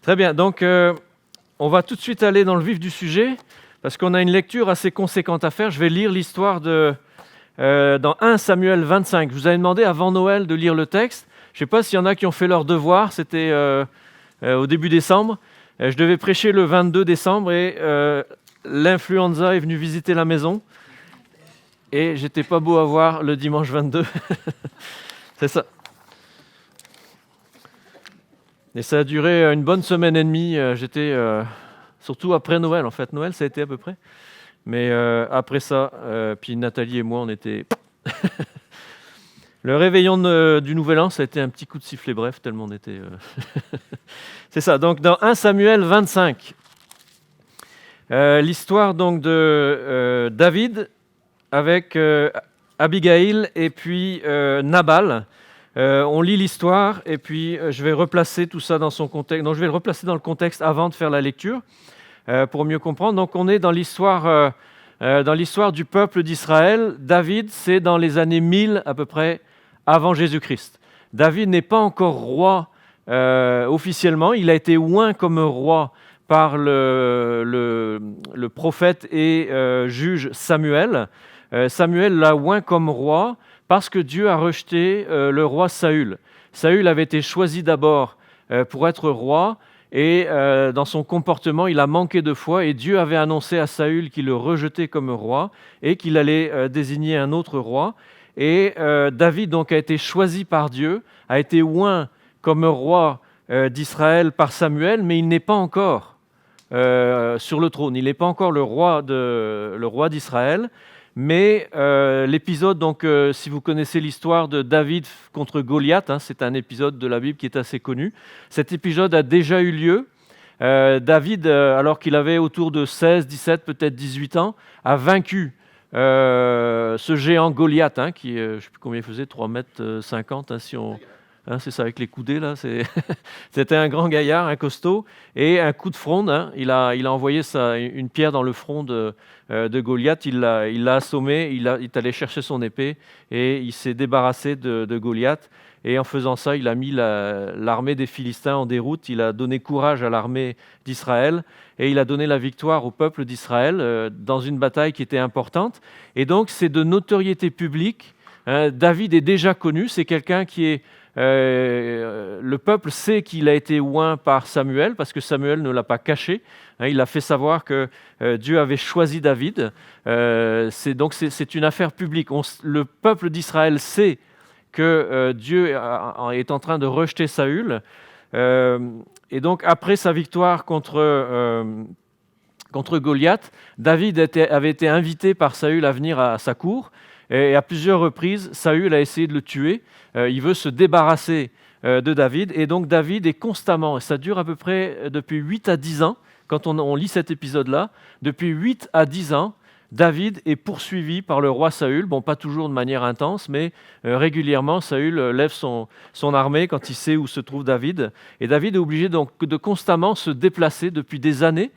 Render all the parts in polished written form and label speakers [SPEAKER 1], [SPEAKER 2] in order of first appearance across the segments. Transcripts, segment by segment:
[SPEAKER 1] Très bien, donc on va tout de suite aller dans le vif du sujet, parce qu'on a une lecture assez conséquente à faire. Je vais lire l'histoire dans 1 Samuel 25. Je vous avais demandé avant Noël de lire le texte. Je ne sais pas s'il y en a qui ont fait leur devoir, c'était au début décembre. Je devais prêcher le 22 décembre et l'influenza est venue visiter la maison. Et j'étais pas beau à voir le dimanche 22. C'est ça. Et ça a duré une bonne semaine et demie. J'étais surtout après Noël, en fait. Noël, ça a été à peu près. Mais après ça, puis Nathalie et moi, on était... Le réveillon du Nouvel An, ça a été un petit coup de sifflet bref, tellement on était... C'est ça, donc dans 1 Samuel 25, l'histoire donc de David avec Abigail et puis Nabal. On lit l'histoire et puis je vais replacer tout ça dans son contexte. Donc je vais le replacer dans le contexte avant de faire la lecture pour mieux comprendre. Donc on est dans l'histoire du peuple d'Israël. David, c'est dans les années 1000 à peu près avant Jésus-Christ. David n'est pas encore roi officiellement. Il a été oint comme roi par le prophète et juge Samuel. Samuel l'a oint comme roi parce que Dieu a rejeté le roi Saül. Saül avait été choisi d'abord pour être roi et dans son comportement, il a manqué de foi et Dieu avait annoncé à Saül qu'il le rejetait comme roi et qu'il allait désigner un autre roi. Et David donc a été choisi par Dieu, a été oint comme roi d'Israël par Samuel, mais il n'est pas encore sur le trône. Il n'est pas encore le roi d'Israël. Mais l'épisode, donc, si vous connaissez l'histoire de David contre Goliath, c'est un épisode de la Bible qui est assez connu. Cet épisode a déjà eu lieu. David, alors qu'il avait autour de 16, 17, peut-être 18 ans, a vaincu ce géant Goliath, qui, je ne sais plus combien il faisait, 3,50 m, si on... c'est ça, avec les coudées, là. C'était un grand gaillard, un costaud, et un coup de fronde. Il a envoyé une pierre dans le front de Goliath, il l'a assommé, il est allé chercher son épée, et il s'est débarrassé de Goliath. Et en faisant ça, il a mis l'armée des Philistins en déroute, il a donné courage à l'armée d'Israël, et il a donné la victoire au peuple d'Israël dans une bataille qui était importante. Et donc, c'est de notoriété publique. David est déjà connu, c'est quelqu'un qui est... le peuple sait qu'il a été oint par Samuel parce que Samuel ne l'a pas caché. Il a fait savoir que Dieu avait choisi David. C'est une affaire publique. Le peuple d'Israël sait que Dieu est en train de rejeter Saül. Et donc après sa victoire contre Goliath, David avait été invité par Saül à venir à sa cour. Et à plusieurs reprises, Saül a essayé de le tuer. Il veut se débarrasser de David. Et donc David est constamment, et ça dure à peu près depuis 8 à 10 ans, quand on lit cet épisode-là, depuis 8 à 10 ans, David est poursuivi par le roi Saül. Bon, pas toujours de manière intense, mais régulièrement, Saül lève son armée quand il sait où se trouve David. Et David est obligé donc de constamment se déplacer depuis des années.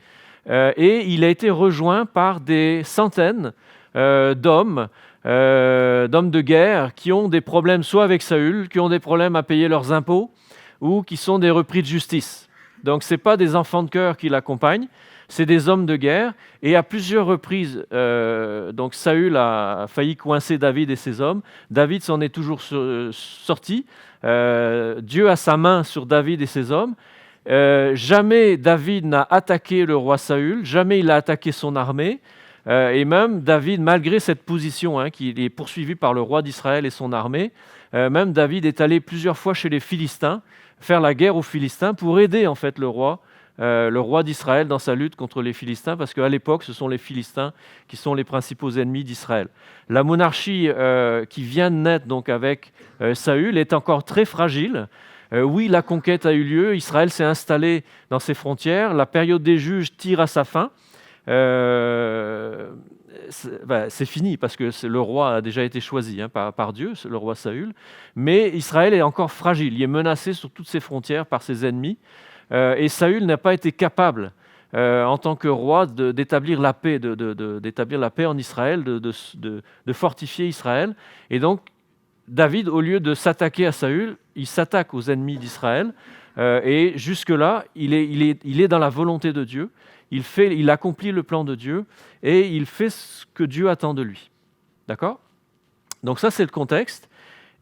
[SPEAKER 1] Et il a été rejoint par des centaines d'hommes de guerre qui ont des problèmes soit avec Saül, qui ont des problèmes à payer leurs impôts, ou qui sont des repris de justice. Donc ce n'est pas des enfants de cœur qui l'accompagnent, c'est des hommes de guerre. Et à plusieurs reprises, donc Saül a failli coincer David et ses hommes. David s'en est toujours sorti. Dieu a sa main sur David et ses hommes. Jamais David n'a attaqué le roi Saül, jamais il a attaqué son armée. Et même David, malgré cette position, qu'il est poursuivi par le roi d'Israël et son armée, même David est allé plusieurs fois chez les Philistins, faire la guerre aux Philistins pour aider en fait le roi d'Israël dans sa lutte contre les Philistins, parce qu'à l'époque, ce sont les Philistins qui sont les principaux ennemis d'Israël. La monarchie qui vient de naître donc avec Saül est encore très fragile. Oui, la conquête a eu lieu, Israël s'est installé dans ses frontières, la période des juges tire à sa fin. C'est fini parce que le roi a déjà été choisi par Dieu, le roi Saül, mais Israël est encore fragile, il est menacé sur toutes ses frontières par ses ennemis, et Saül n'a pas été capable en tant que roi d'établir la paix, d'établir la paix en Israël, de fortifier Israël, et donc David, au lieu de s'attaquer à Saül, il s'attaque aux ennemis d'Israël. Et jusque-là, il est dans la volonté de Dieu. Il accomplit le plan de Dieu et il fait ce que Dieu attend de lui. D'accord ? Donc ça, c'est le contexte.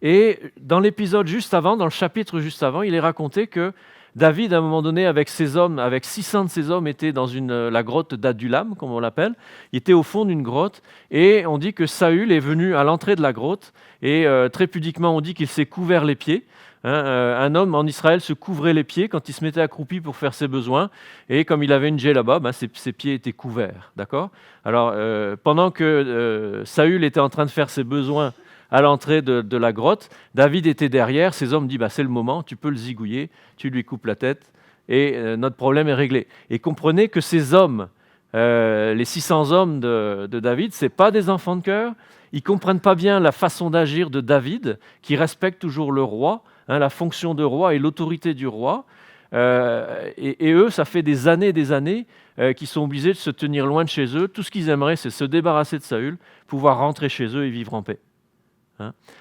[SPEAKER 1] Et dans l'épisode juste avant, dans le chapitre juste avant, il est raconté que David, à un moment donné, avec 600 de ses hommes, était dans la grotte d'Adullam, comme on l'appelle. Il était au fond d'une grotte et on dit que Saül est venu à l'entrée de la grotte et très pudiquement, on dit qu'il s'est couvert les pieds. Un homme en Israël se couvrait les pieds quand il se mettait accroupi pour faire ses besoins et comme il avait une djellaba, ses pieds étaient couverts. D'accord ? Alors, pendant que Saül était en train de faire ses besoins à l'entrée de la grotte, David était derrière, ses hommes disent c'est le moment, tu peux le zigouiller, tu lui coupes la tête et notre problème est réglé. Et comprenez que ces hommes, les 600 hommes de David, ce n'est pas des enfants de cœur, ils ne comprennent pas bien la façon d'agir de David, qui respecte toujours le roi, la fonction de roi et l'autorité du roi. Et eux, ça fait des années qu'ils sont obligés de se tenir loin de chez eux. Tout ce qu'ils aimeraient, c'est se débarrasser de Saül, pouvoir rentrer chez eux et vivre en paix.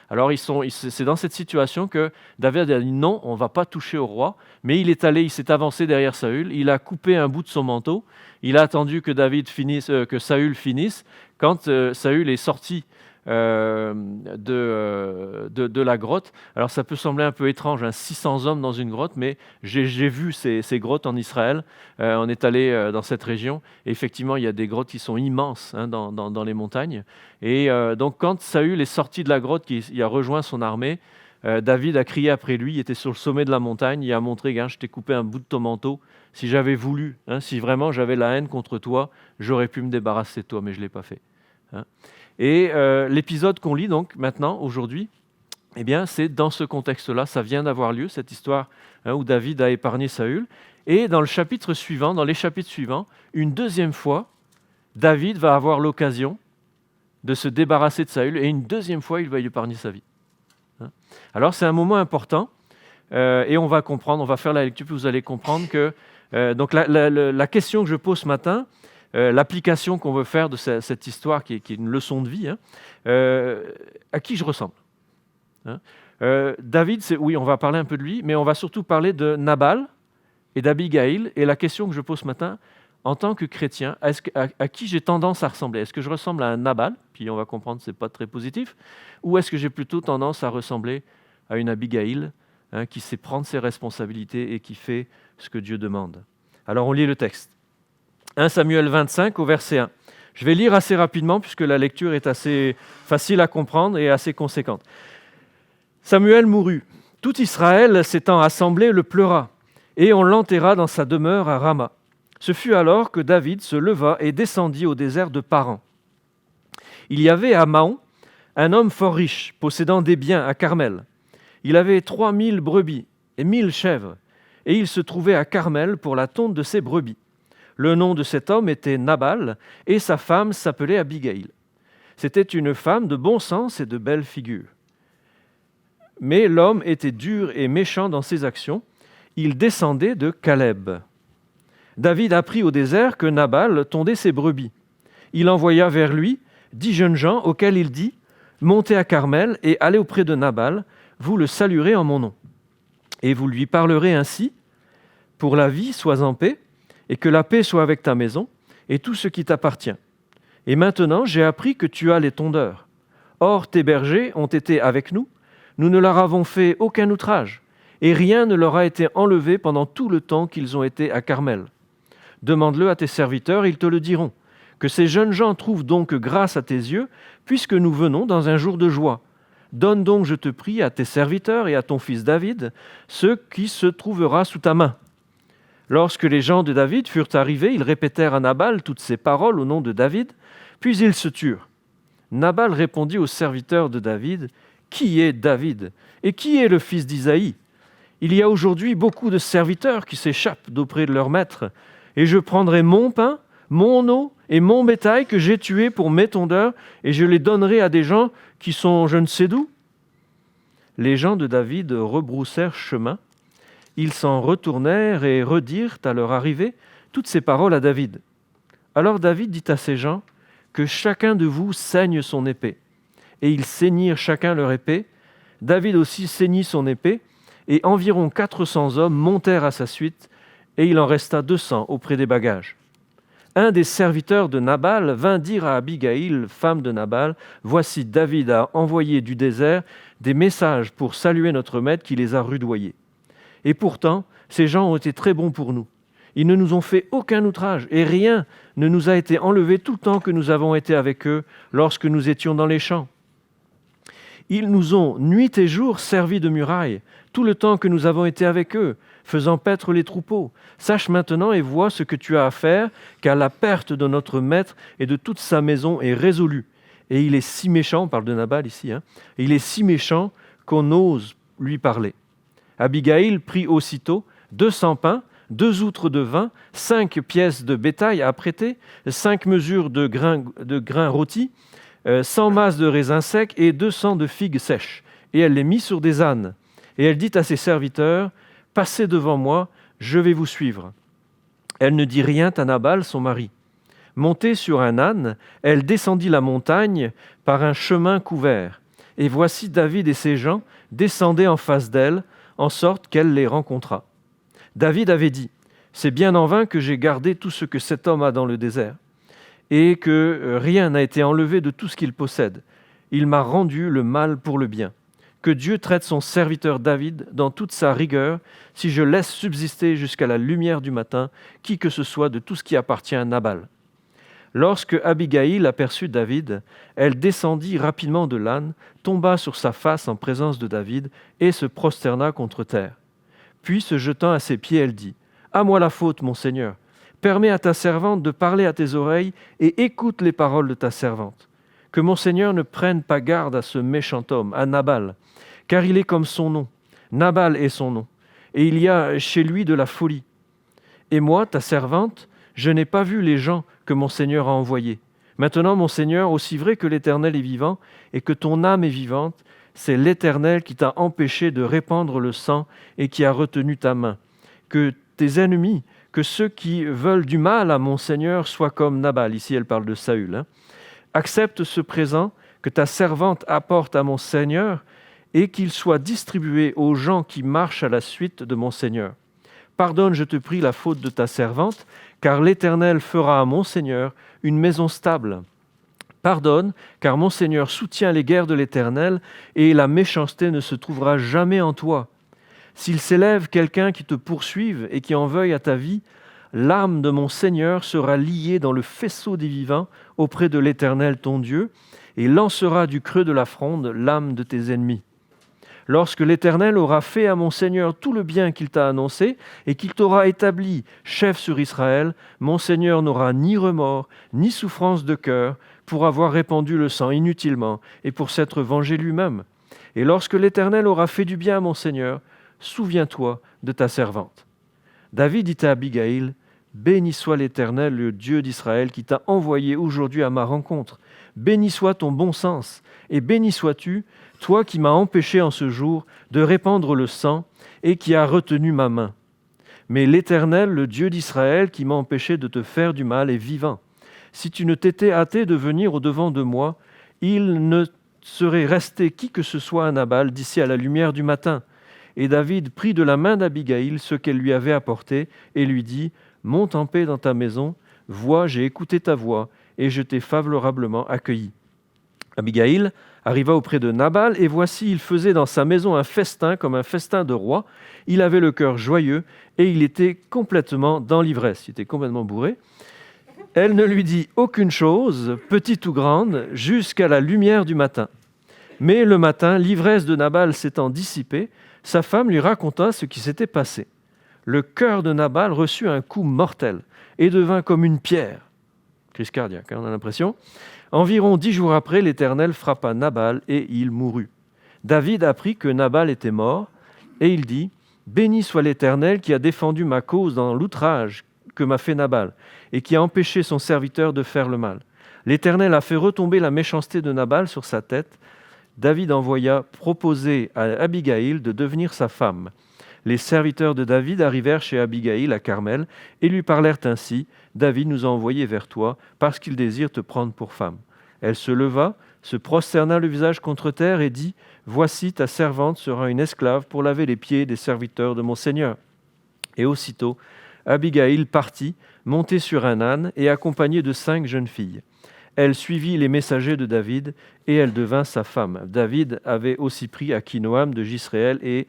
[SPEAKER 1] Alors c'est dans cette situation que David a dit non, on ne va pas toucher au roi, mais il s'est avancé derrière Saül, il a coupé un bout de son manteau, il a attendu que Saül finisse. Quand Saül est sorti de la grotte, alors ça peut sembler un peu étrange, 600 hommes dans une grotte, mais j'ai vu ces grottes en Israël, on est allé dans cette région, et effectivement il y a des grottes qui sont immenses dans les montagnes, et donc quand Saül est sorti de la grotte, il a rejoint son armée, David a crié après lui, il était sur le sommet de la montagne, il a montré, je t'ai coupé un bout de ton manteau, si j'avais voulu, si vraiment j'avais la haine contre toi, j'aurais pu me débarrasser de toi, mais je ne l'ai pas fait. Et l'épisode qu'on lit donc maintenant, aujourd'hui, c'est dans ce contexte-là, ça vient d'avoir lieu, cette histoire où David a épargné Saül. Et dans les chapitres suivants, une deuxième fois, David va avoir l'occasion de se débarrasser de Saül et une deuxième fois, il va lui épargner sa vie. Alors c'est un moment important et on va comprendre, on va faire la lecture, puis vous allez comprendre que donc la question que je pose ce matin, l'application qu'on veut faire de cette histoire qui est une leçon de vie, à qui je ressemble. David, oui, on va parler un peu de lui, mais on va surtout parler de Nabal et d'Abigaïl. Et la question que je pose ce matin, en tant que chrétien, à qui j'ai tendance à ressembler ? Est-ce que je ressemble à un Nabal, puis on va comprendre que ce n'est pas très positif, ou est-ce que j'ai plutôt tendance à ressembler à une Abigaïl qui sait prendre ses responsabilités et qui fait ce que Dieu demande ? Alors on lit le texte. 1 Samuel 25 au verset 1. Je vais lire assez rapidement puisque la lecture est assez facile à comprendre et assez conséquente. Samuel mourut. Tout Israël s'étant assemblé le pleura et on l'enterra dans sa demeure à Rama. Ce fut alors que David se leva et descendit au désert de Paran. Il y avait à Maon un homme fort riche, possédant des biens à Carmel. Il avait 3000 brebis et 1000 chèvres, et il se trouvait à Carmel pour la tonte de ses brebis. Le nom de cet homme était Nabal, et sa femme s'appelait Abigaïl. C'était une femme de bon sens et de belle figure. Mais l'homme était dur et méchant dans ses actions. Il descendait de Caleb. David apprit au désert que Nabal tondait ses brebis. Il envoya vers lui 10 jeunes gens auxquels il dit « Montez à Carmel et allez auprès de Nabal, vous le saluerez en mon nom. Et vous lui parlerez ainsi, pour la vie, sois en paix, et que la paix soit avec ta maison, et tout ce qui t'appartient. Et maintenant, j'ai appris que tu as les tondeurs. Or, tes bergers ont été avec nous, nous ne leur avons fait aucun outrage, et rien ne leur a été enlevé pendant tout le temps qu'ils ont été à Carmel. Demande-le à tes serviteurs, ils te le diront. Que ces jeunes gens trouvent donc grâce à tes yeux, puisque nous venons dans un jour de joie. Donne donc, je te prie, à tes serviteurs et à ton fils David, ce qui se trouvera sous ta main. » Lorsque les gens de David furent arrivés, ils répétèrent à Nabal toutes ces paroles au nom de David, puis ils se turent. Nabal répondit aux serviteurs de David, « Qui est David? Et qui est le fils d'Isaïe? Il y a aujourd'hui beaucoup de serviteurs qui s'échappent d'auprès de leur maître, et je prendrai mon pain, mon eau et mon bétail que j'ai tué pour mes tondeurs, et je les donnerai à des gens qui sont je ne sais d'où. » Les gens de David rebroussèrent chemin. Ils s'en retournèrent et redirent à leur arrivée toutes ces paroles à David. Alors David dit à ces gens, « Que chacun de vous saigne son épée. » Et ils saignirent chacun leur épée. David aussi ceignit son épée, et environ 400 hommes montèrent à sa suite, et il en resta 200 auprès des bagages. Un des serviteurs de Nabal vint dire à Abigaïl, femme de Nabal, « Voici, David a envoyé du désert des messages pour saluer notre maître qui les a rudoyés. Et pourtant, ces gens ont été très bons pour nous. Ils ne nous ont fait aucun outrage, et rien ne nous a été enlevé tout le temps que nous avons été avec eux lorsque nous étions dans les champs. Ils nous ont nuit et jour servi de muraille, tout le temps que nous avons été avec eux, faisant paître les troupeaux. Sache maintenant et vois ce que tu as à faire, car la perte de notre maître et de toute sa maison est résolue. Et il est si méchant, on parle de Nabal ici, et il est si méchant qu'on ose lui parler. » Abigaïl prit aussitôt 200 pains, 2 outres de vin, 5 pièces de bétail à prêter, 5 mesures de grains rôtis, 100 masses de raisins secs et 200 de figues sèches. Et elle les mit sur des ânes. Et elle dit à ses serviteurs, « Passez devant moi, je vais vous suivre. » Elle ne dit rien à Nabal, son mari. Montée sur un âne, elle descendit la montagne par un chemin couvert. Et voici David et ses gens descendaient en face d'elle, en sorte qu'elle les rencontra. David avait dit, « C'est bien en vain que j'ai gardé tout ce que cet homme a dans le désert, et que rien n'a été enlevé de tout ce qu'il possède. Il m'a rendu le mal pour le bien. Que Dieu traite son serviteur David dans toute sa rigueur, si je laisse subsister jusqu'à la lumière du matin qui que ce soit de tout ce qui appartient à Nabal. » Lorsque Abigaïl aperçut David, elle descendit rapidement de l'âne, tomba sur sa face en présence de David et se prosterna contre terre. Puis, se jetant à ses pieds, elle dit, « À moi la faute, mon Seigneur. Permets à ta servante de parler à tes oreilles et écoute les paroles de ta servante. Que mon Seigneur ne prenne pas garde à ce méchant homme, à Nabal, car il est comme son nom. Nabal est son nom, et il y a chez lui de la folie. Et moi, ta servante, je n'ai pas vu les gens que mon Seigneur a envoyés. Maintenant, mon Seigneur, aussi vrai que l'Éternel est vivant et que ton âme est vivante, c'est l'Éternel qui t'a empêché de répandre le sang et qui a retenu ta main. Que tes ennemis, que ceux qui veulent du mal à mon Seigneur soient comme Nabal. » Ici, elle parle de Saül. Accepte ce présent que ta servante apporte à mon Seigneur et qu'il soit distribué aux gens qui marchent à la suite de mon Seigneur. Pardonne, je te prie, la faute de ta servante, car l'Éternel fera à mon Seigneur une maison stable. Pardonne, car mon Seigneur soutient les guerres de l'Éternel, et la méchanceté ne se trouvera jamais en toi. S'il s'élève quelqu'un qui te poursuive et qui en veuille à ta vie, l'âme de mon Seigneur sera liée dans le faisceau des vivants auprès de l'Éternel ton Dieu, et lancera du creux de la fronde l'âme de tes ennemis. Lorsque l'Éternel aura fait à mon Seigneur tout le bien qu'il t'a annoncé et qu'il t'aura établi chef sur Israël, mon Seigneur n'aura ni remords, ni souffrance de cœur pour avoir répandu le sang inutilement et pour s'être vengé lui-même. Et lorsque l'Éternel aura fait du bien à mon Seigneur, souviens-toi de ta servante. » David dit à Abigaïl, « Béni soit l'Éternel, le Dieu d'Israël, qui t'a envoyé aujourd'hui à ma rencontre. Béni soit ton bon sens, et béni sois-tu, toi qui m'as empêché en ce jour de répandre le sang et qui as retenu ma main. Mais l'Éternel, le Dieu d'Israël, qui m'a empêché de te faire du mal, est vivant. Si tu ne t'étais hâté de venir au-devant de moi, il ne serait resté qui que ce soit à Nabal d'ici à la lumière du matin. » Et David prit de la main d'Abigaïl ce qu'elle lui avait apporté et lui dit, « Monte en paix dans ta maison, vois, j'ai écouté ta voix et je t'ai favorablement accueilli. » Abigaïl arriva auprès de Nabal et voici, il faisait dans sa maison un festin comme un festin de roi. Il avait le cœur joyeux et il était complètement dans l'ivresse, il était complètement bourré. Elle ne lui dit aucune chose, petite ou grande, jusqu'à la lumière du matin. Mais le matin, l'ivresse de Nabal s'étant dissipée, sa femme lui raconta ce qui s'était passé. Le cœur de Nabal reçut un coup mortel et devint comme une pierre. Crise cardiaque, on a l'impression. Environ 10 jours après, l'Éternel frappa Nabal et il mourut. David apprit que Nabal était mort et il dit, « Béni soit l'Éternel qui a défendu ma cause dans l'outrage que m'a fait Nabal et qui a empêché son serviteur de faire le mal. L'Éternel a fait retomber la méchanceté de Nabal sur sa tête. » David envoya proposer à Abigaïl de devenir sa femme. Les serviteurs de David arrivèrent chez Abigaïl à Carmel et lui parlèrent ainsi, « David nous a envoyés vers toi parce qu'il désire te prendre pour femme. » Elle se leva, se prosterna le visage contre terre et dit « Voici ta servante sera une esclave pour laver les pieds des serviteurs de mon Seigneur. » Et aussitôt, Abigail partit, montée sur un âne et accompagnée de 5 jeunes filles. Elle suivit les messagers de David et elle devint sa femme. David avait aussi pris Akinoam de Jisréel et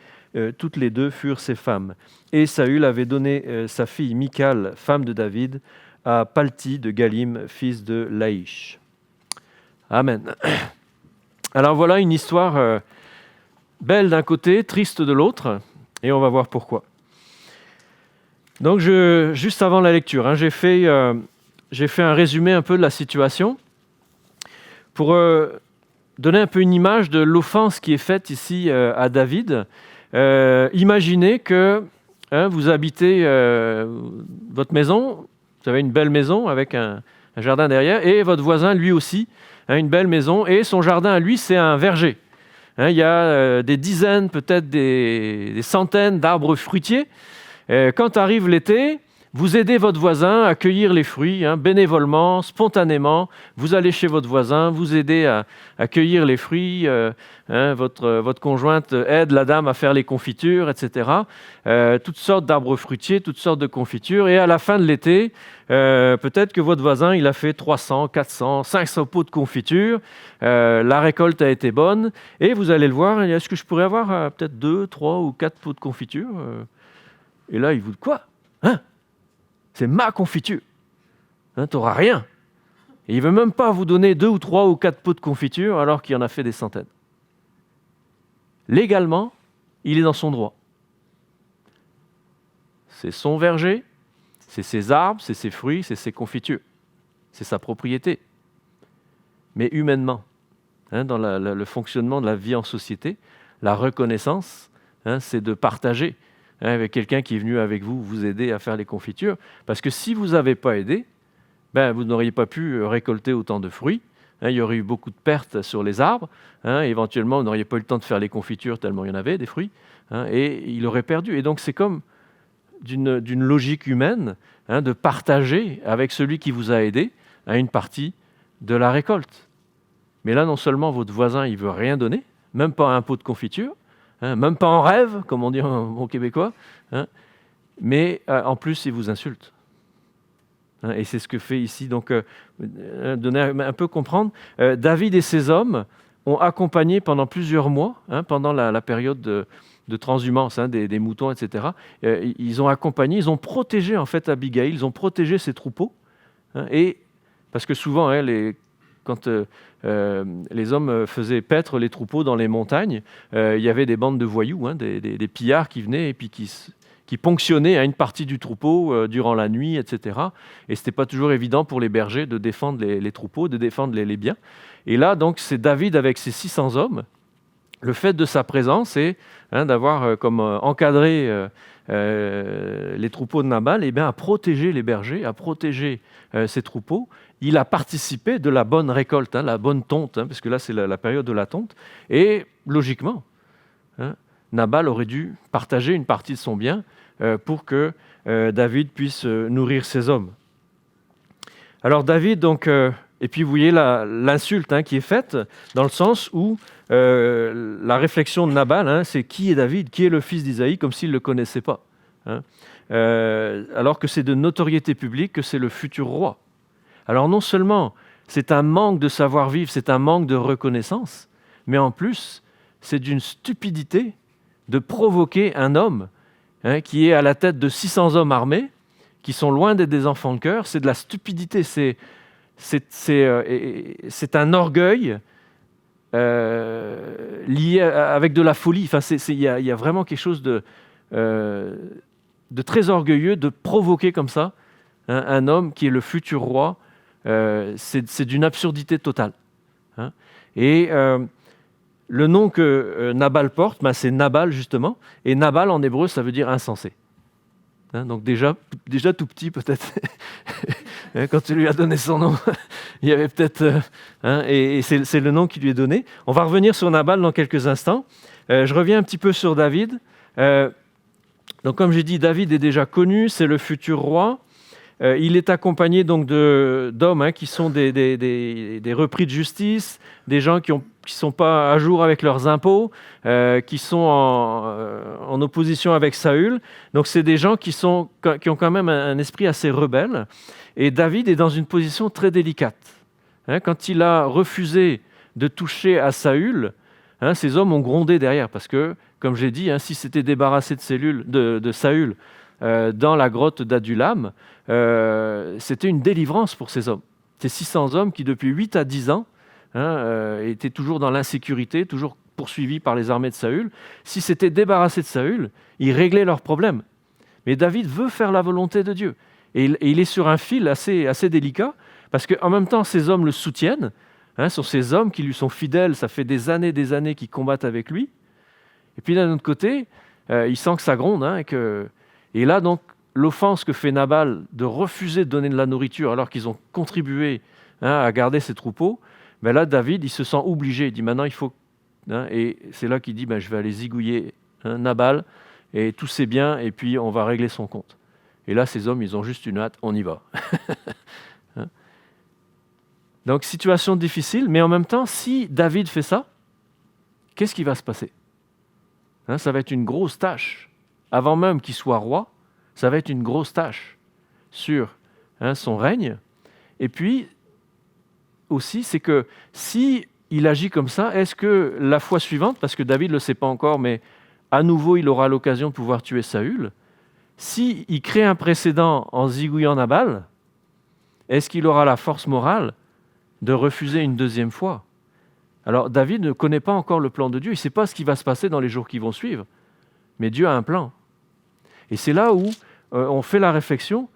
[SPEAKER 1] toutes les deux furent ses femmes. Et Saül avait donné sa fille Michal, femme de David, à Palti de Galim, fils de Laïch. Amen. Alors voilà une histoire belle d'un côté, triste de l'autre, et on va voir pourquoi. Donc juste avant la lecture, j'ai fait un résumé un peu de la situation pour donner un peu une image de l'offense qui est faite ici à David. Imaginez que vous habitez votre maison, vous avez une belle maison avec un jardin derrière, et votre voisin, lui aussi, a une belle maison, et son jardin, lui, c'est un verger. Il y a des dizaines, peut-être des centaines d'arbres fruitiers. Quand arrive l'été, vous aidez votre voisin à cueillir les fruits, bénévolement, spontanément. Vous allez chez votre voisin, vous aidez à cueillir les fruits. Votre conjointe aide la dame à faire les confitures, etc. Toutes sortes d'arbres fruitiers, toutes sortes de confitures. Et à la fin de l'été, peut-être que votre voisin il a fait 300, 400, 500 pots de confiture. La récolte a été bonne. Et vous allez le voir, est-ce que je pourrais avoir peut-être 2, 3 ou 4 pots de confiture Et là, il vous dit quoi ? C'est ma confiture. Tu n'auras rien. Et il ne veut même pas vous donner 2 ou 3 ou 4 pots de confiture alors qu'il en a fait des centaines. Légalement, il est dans son droit. C'est son verger, c'est ses arbres, c'est ses fruits, c'est ses confitures. C'est sa propriété. Mais humainement, dans le fonctionnement de la vie en société, la reconnaissance, c'est de partager avec quelqu'un qui est venu avec vous, vous aider à faire les confitures. Parce que si vous n'avez pas aidé, vous n'auriez pas pu récolter autant de fruits. Il y aurait eu beaucoup de pertes sur les arbres. Éventuellement, vous n'auriez pas eu le temps de faire les confitures tellement il y en avait, des fruits. Et il aurait perdu. Et donc, c'est comme d'une logique humaine de partager avec celui qui vous a aidé une partie de la récolte. Mais là, non seulement votre voisin, il ne veut rien donner, même pas un pot de confiture, même pas en rêve, comme on dit en québécois, mais en plus, il vous insulte. Et c'est ce que fait ici, donc, donner un peu comprendre. David et ses hommes ont accompagné pendant plusieurs mois, pendant la période de transhumance des moutons, etc. Ils ont accompagné, ils ont protégé en fait Abigail, ils ont protégé ses troupeaux. Et parce que souvent, quand les hommes faisaient paître les troupeaux dans les montagnes, il y avait des bandes de voyous, des pillards qui venaient et puis qui ponctionnaient une partie du troupeau durant la nuit, etc. Et ce n'était pas toujours évident pour les bergers de défendre les troupeaux, de défendre les biens. Et là, donc, c'est David avec ses 600 hommes. Le fait de sa présence et d'avoir comme encadré les troupeaux de Nabal, a protégé les bergers, a protégé ses troupeaux. Il a participé de la bonne récolte, la bonne tonte, parce que là, c'est la période de la tonte. Et logiquement, Nabal aurait dû partager une partie de son bien pour que David puisse nourrir ses hommes. Alors David, donc, et puis vous voyez l'insulte qui est faite, dans le sens où la réflexion de Nabal, c'est qui est David, qui est le fils d'Isaïe, comme s'il ne le connaissait pas. Alors que c'est de notoriété publique que c'est le futur roi. Alors non seulement c'est un manque de savoir-vivre, c'est un manque de reconnaissance, mais en plus, c'est d'une stupidité de provoquer un homme qui est à la tête de 600 hommes armés, qui sont loin d'être des enfants de cœur. C'est de la stupidité, c'est un orgueil lié avec de la folie. Enfin, il y a vraiment quelque chose de très orgueilleux de provoquer comme ça un homme qui est le futur roi. C'est d'une absurdité totale. Et le nom que Nabal porte, c'est Nabal justement, et Nabal en hébreu ça veut dire insensé. Donc déjà tout petit peut-être, quand tu lui as donné son nom, il y avait peut-être... et c'est le nom qui lui est donné. On va revenir sur Nabal dans quelques instants. Je reviens un petit peu sur David. Donc comme j'ai dit, David est déjà connu, c'est le futur roi. il est accompagné donc d'hommes qui sont des repris de justice, des gens qui sont pas à jour avec leurs impôts, qui sont en opposition avec Saül. Donc c'est des gens qui ont quand même un esprit assez rebelle. Et David est dans une position très délicate. Quand il a refusé de toucher à Saül, ces hommes ont grondé derrière parce que, comme j'ai dit, s'ils s'étaient débarrassés de Saül dans la grotte d'Adullam, c'était une délivrance pour ces hommes. Ces 600 hommes qui, depuis 8 à 10 ans, étaient toujours dans l'insécurité, toujours poursuivis par les armées de Saül. S'ils s'étaient débarrassés de Saül, ils réglaient leurs problèmes. Mais David veut faire la volonté de Dieu. Et il est sur un fil assez délicat, parce qu'en même temps, ces hommes le soutiennent. Ce sont ces hommes qui lui sont fidèles, ça fait des années qu'ils combattent avec lui. Et puis d'un autre côté, il sent que ça gronde. Et là, donc, l'offense que fait Nabal de refuser de donner de la nourriture alors qu'ils ont contribué à garder ses troupeaux, là, David, il se sent obligé. Il dit maintenant, il faut... et c'est là qu'il dit, je vais aller zigouiller Nabal et tous ses biens, et puis on va régler son compte. Et là, ces hommes, ils ont juste une hâte, on y va. Donc, situation difficile, mais en même temps, si David fait ça, qu'est-ce qui va se passer ? Ça va être une grosse tâche. Avant même qu'il soit roi, ça va être une grosse tâche sur son règne. Et puis, aussi, c'est que si il agit comme ça, est-ce que la fois suivante, parce que David ne le sait pas encore, mais à nouveau, il aura l'occasion de pouvoir tuer Saül, s'il crée un précédent en zigouillant Nabal, est-ce qu'il aura la force morale de refuser une deuxième fois ? Alors, David ne connaît pas encore le plan de Dieu. Il ne sait pas ce qui va se passer dans les jours qui vont suivre. Mais Dieu a un plan. Et c'est là où on fait la réflexion.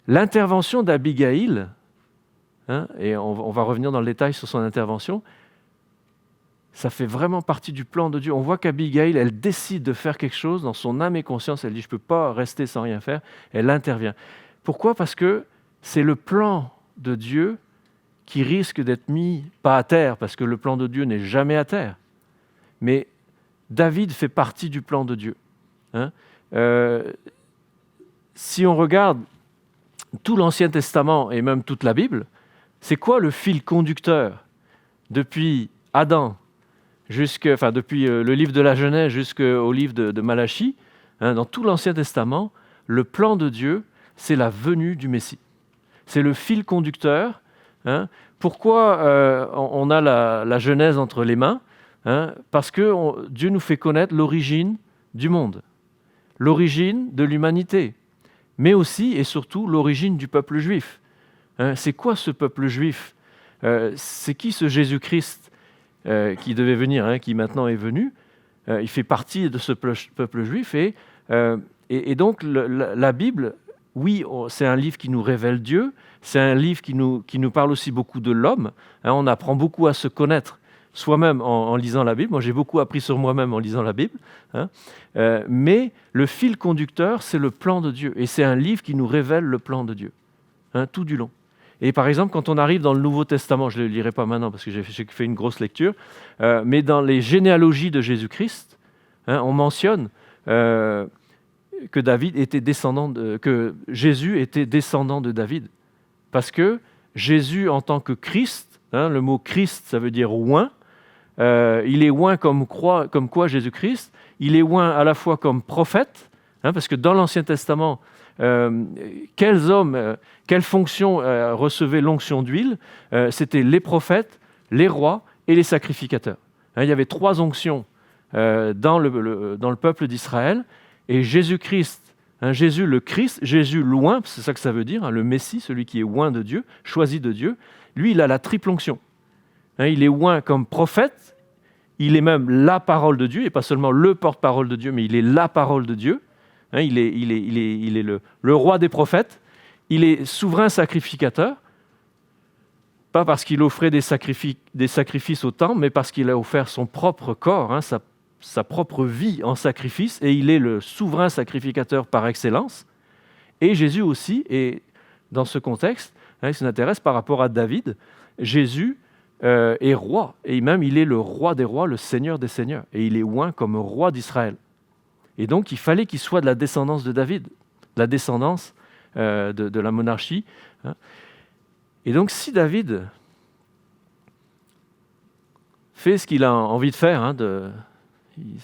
[SPEAKER 1] L'intervention d'Abigaïl, et on va revenir dans le détail sur son intervention, ça fait vraiment partie du plan de Dieu. On voit qu'Abigaïl, elle décide de faire quelque chose dans son âme et conscience. Elle dit, je ne peux pas rester sans rien faire. Elle intervient. Pourquoi ? Parce que c'est le plan de Dieu qui risque d'être mis, pas à terre, parce que le plan de Dieu n'est jamais à terre. Mais David fait partie du plan de Dieu. Si on regarde tout l'Ancien Testament et même toute la Bible, c'est quoi le fil conducteur depuis Adam, depuis le livre de la Genèse jusqu'au livre de Malachie, dans tout l'Ancien Testament, le plan de Dieu, c'est la venue du Messie. C'est le fil conducteur. Pourquoi on a la Genèse entre les mains ? Parce que Dieu nous fait connaître l'origine du monde, l'origine de l'humanité, mais aussi et surtout l'origine du peuple juif. C'est quoi ce peuple juif ? C'est qui ce Jésus-Christ qui devait venir, qui maintenant est venu ? Il fait partie de ce peuple juif et donc la Bible, oui, c'est un livre qui nous révèle Dieu, c'est un livre qui nous parle aussi beaucoup de l'homme. On apprend beaucoup à se connaître soi-même en lisant la Bible. Moi, j'ai beaucoup appris sur moi-même en lisant la Bible. Mais le fil conducteur, c'est le plan de Dieu. Et c'est un livre qui nous révèle le plan de Dieu, tout du long. Et par exemple, quand on arrive dans le Nouveau Testament, je ne le lirai pas maintenant parce que j'ai fait une grosse lecture, mais dans les généalogies de Jésus-Christ, on mentionne que Jésus était descendant de David. Parce que Jésus, en tant que Christ, le mot Christ, ça veut dire oint, il est oint comme quoi Jésus-Christ, il est oint à la fois comme prophète, parce que dans l'Ancien Testament, quels hommes, quelles fonctions recevaient l'onction d'huile ? C'était les prophètes, les rois et les sacrificateurs. Il y avait 3 onctions dans le peuple d'Israël, et Jésus-Christ, Jésus le Christ, Jésus l'oint, c'est ça que ça veut dire, le Messie, celui qui est oint de Dieu, choisi de Dieu, lui il a la triple onction. Il est oint comme prophète, il est même la parole de Dieu, et pas seulement le porte-parole de Dieu, mais il est la parole de Dieu. Il est le roi des prophètes, il est souverain sacrificateur, pas parce qu'il offrait des sacrifices au temple, mais parce qu'il a offert son propre corps, sa propre vie en sacrifice, et il est le souverain sacrificateur par excellence. Et Jésus aussi, et dans ce contexte, il s'intéresse par rapport à David, Jésus est roi, et même il est le roi des rois, le seigneur des seigneurs, et il est oint comme roi d'Israël. Et donc il fallait qu'il soit de la descendance de David, de la descendance de la monarchie. Hein. Et donc, si David fait ce qu'il a envie de faire, hein,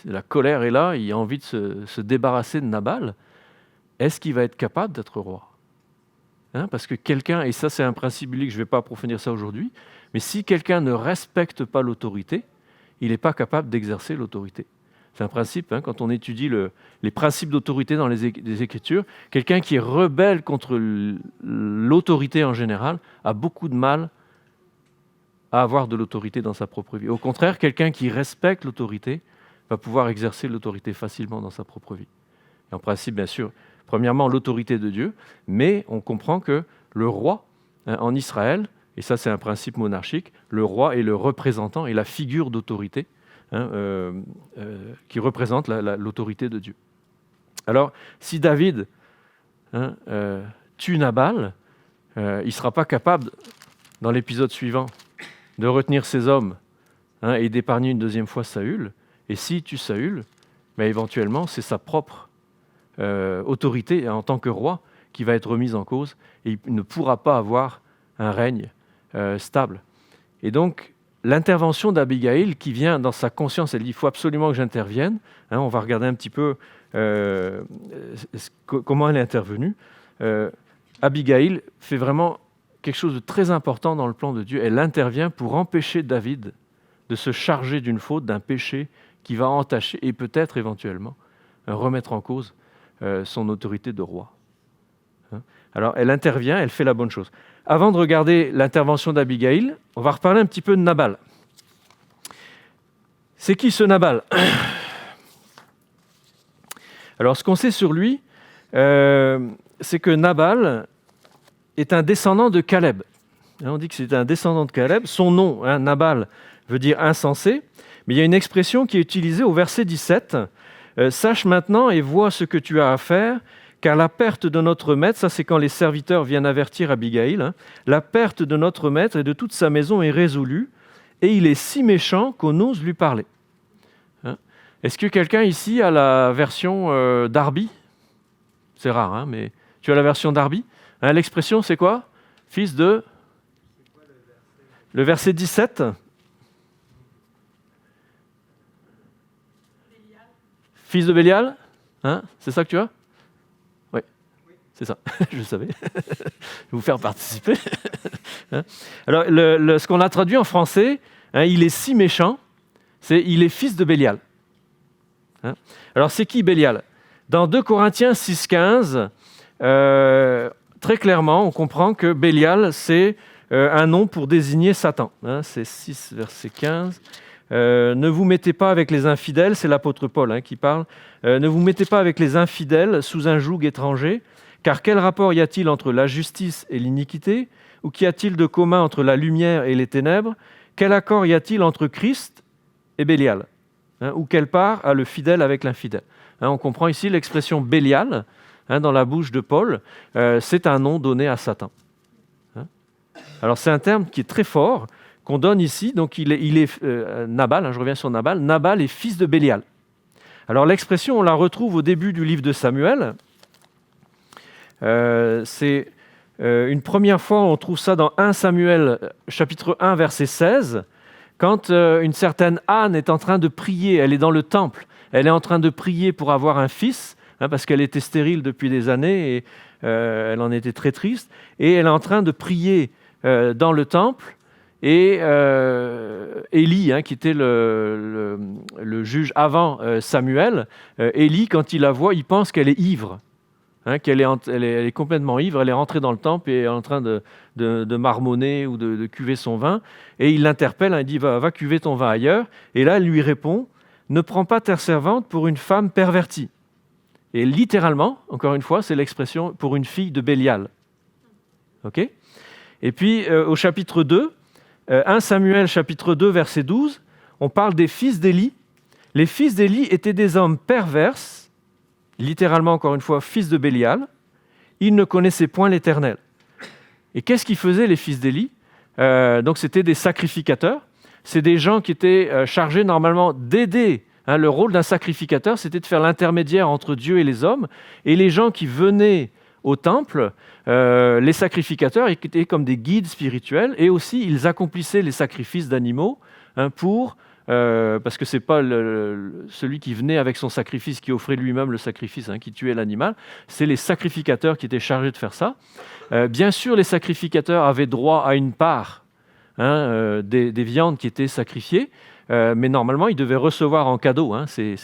[SPEAKER 1] la colère est là, il a envie de se débarrasser de Nabal, est-ce qu'il va être capable d'être roi ? Hein, parce que quelqu'un, et ça c'est un principe biblique, je ne vais pas approfondir ça aujourd'hui, mais si quelqu'un ne respecte pas l'autorité, il n'est pas capable d'exercer l'autorité. C'est un principe, hein, quand on étudie les principes d'autorité dans les Écritures, quelqu'un qui est rebelle contre l'autorité en général a beaucoup de mal à avoir de l'autorité dans sa propre vie. Au contraire, quelqu'un qui respecte l'autorité va pouvoir exercer l'autorité facilement dans sa propre vie. Et en principe, bien sûr, premièrement, l'autorité de Dieu, mais on comprend que le roi, hein, en Israël, et ça c'est un principe monarchique, le roi est le représentant et la figure d'autorité, hein, qui représente l'autorité de Dieu. Alors, si David, hein, tue Nabal, il ne sera pas capable, dans l'épisode suivant, de retenir ses hommes, hein, et d'épargner une deuxième fois Saül. Et s'il tue Saül, mais éventuellement, c'est sa propre autorité en tant que roi qui va être remise en cause et il ne pourra pas avoir un règne stable. Et donc, l'intervention d'Abigaïl qui vient dans sa conscience, elle dit « il faut absolument que j'intervienne ». Hein, on va regarder un petit peu comment elle est intervenue. Abigaïl fait vraiment quelque chose de très important dans le plan de Dieu. Elle intervient pour empêcher David de se charger d'une faute, d'un péché qui va entacher et peut-être éventuellement remettre en cause son autorité de roi. Hein? Alors elle intervient, elle fait la bonne chose. Avant de regarder l'intervention d'Abigaïl, on va reparler un petit peu de Nabal. C'est qui ce Nabal ? Alors ce qu'on sait sur lui, c'est que Nabal est un descendant de Caleb. On dit que c'est un descendant de Caleb. Son nom, hein, Nabal, veut dire insensé, mais il y a une expression qui est utilisée au verset 17. Sache maintenant et vois ce que tu as à faire, car la perte de notre maître, ça c'est quand les serviteurs viennent avertir Abigaïl, hein, la perte de notre maître et de toute sa maison est résolue, et il est si méchant qu'on ose lui parler. Hein. Est-ce que quelqu'un ici a la version Darby ? C'est rare, hein, mais tu as la version Darby ? Hein, l'expression c'est quoi ? Fils de... Le verset 17. Fils de Bélial, hein, c'est ça que tu as ? Oui, c'est ça, je le savais. Je vais vous faire participer. Hein. Alors, ce qu'on a traduit en français, hein, il est si méchant, c'est il est fils de Bélial. Hein. Alors, c'est qui Bélial ? Dans 2 Corinthiens 6,15, très clairement, on comprend que Bélial, c'est un nom pour désigner Satan. Hein, c'est 6, verset 15. Ne vous mettez pas avec les infidèles, c'est l'apôtre Paul, hein, qui parle. Ne vous mettez pas avec les infidèles sous un joug étranger, car quel rapport y a-t-il entre la justice et l'iniquité ? Ou qu'y a-t-il de commun entre la lumière et les ténèbres ? Quel accord y a-t-il entre Christ et Bélial ? Hein, ou quelle part a le fidèle avec l'infidèle ? Hein, on comprend ici l'expression Bélial, hein, dans la bouche de Paul, c'est un nom donné à Satan. Hein. Alors c'est un terme qui est très fort, qu'on donne ici, donc il est Nabal, hein, je reviens sur Nabal, Nabal est fils de Bélial. Alors l'expression, on la retrouve au début du livre de Samuel, c'est une première fois, on trouve ça dans 1 Samuel, chapitre 1, verset 16, quand une certaine Anne est en train de prier, elle est dans le temple, elle est en train de prier pour avoir un fils, hein, parce qu'elle était stérile depuis des années, et elle en était très triste, et elle est en train de prier dans le temple, et Élie, hein, qui était le juge avant Samuel, Élie, quand il la voit, il pense qu'elle est ivre, hein, elle est complètement ivre, elle est rentrée dans le temple et est en train de marmonner ou de cuver son vin, et il l'interpelle, hein, il dit va cuver ton vin ailleurs, et là elle lui répond « Ne prends pas ta servante pour une femme pervertie ». Et littéralement, encore une fois, c'est l'expression pour une fille de Bélial. Ok ? Et puis au chapitre 2, 1 Samuel chapitre 2 verset 12, on parle des fils d'Élie. Les fils d'Élie étaient des hommes perverses, littéralement encore une fois fils de Bélial. Ils ne connaissaient point l'Éternel. Et qu'est-ce qu'ils faisaient les fils d'Élie ? Donc c'était des sacrificateurs. C'est des gens qui étaient chargés normalement d'aider. Hein, le rôle d'un sacrificateur, c'était de faire l'intermédiaire entre Dieu et les hommes. Et les gens qui venaient au temple, les sacrificateurs étaient comme des guides spirituels et aussi ils accomplissaient les sacrifices d'animaux parce que ce n'est pas celui qui venait avec son sacrifice, qui offrait lui-même le sacrifice, qui tuait l'animal, c'est les sacrificateurs qui étaient chargés de faire ça. Bien sûr, les sacrificateurs avaient droit à une part des viandes qui étaient sacrifiées, mais normalement, ils devaient recevoir en cadeau. C'est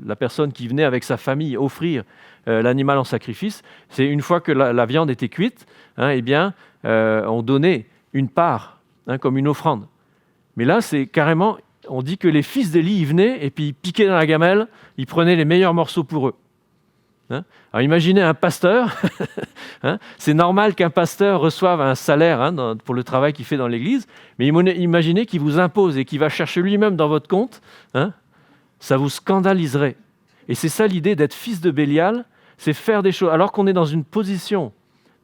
[SPEAKER 1] la personne qui venait avec sa famille offrir l'animal en sacrifice. C'est une fois que la viande était cuite, on donnait une part, comme une offrande. Mais là, c'est carrément, on dit que les fils d'Élie, ils venaient et puis ils piquaient dans la gamelle, ils prenaient les meilleurs morceaux pour eux. Alors imaginez un pasteur, c'est normal qu'un pasteur reçoive un salaire pour le travail qu'il fait dans l'église, mais imaginez qu'il vous impose et qu'il va chercher lui-même dans votre compte, ça vous scandaliserait. Et c'est ça l'idée d'être fils de Bélial, c'est faire des choses, alors qu'on est dans une position,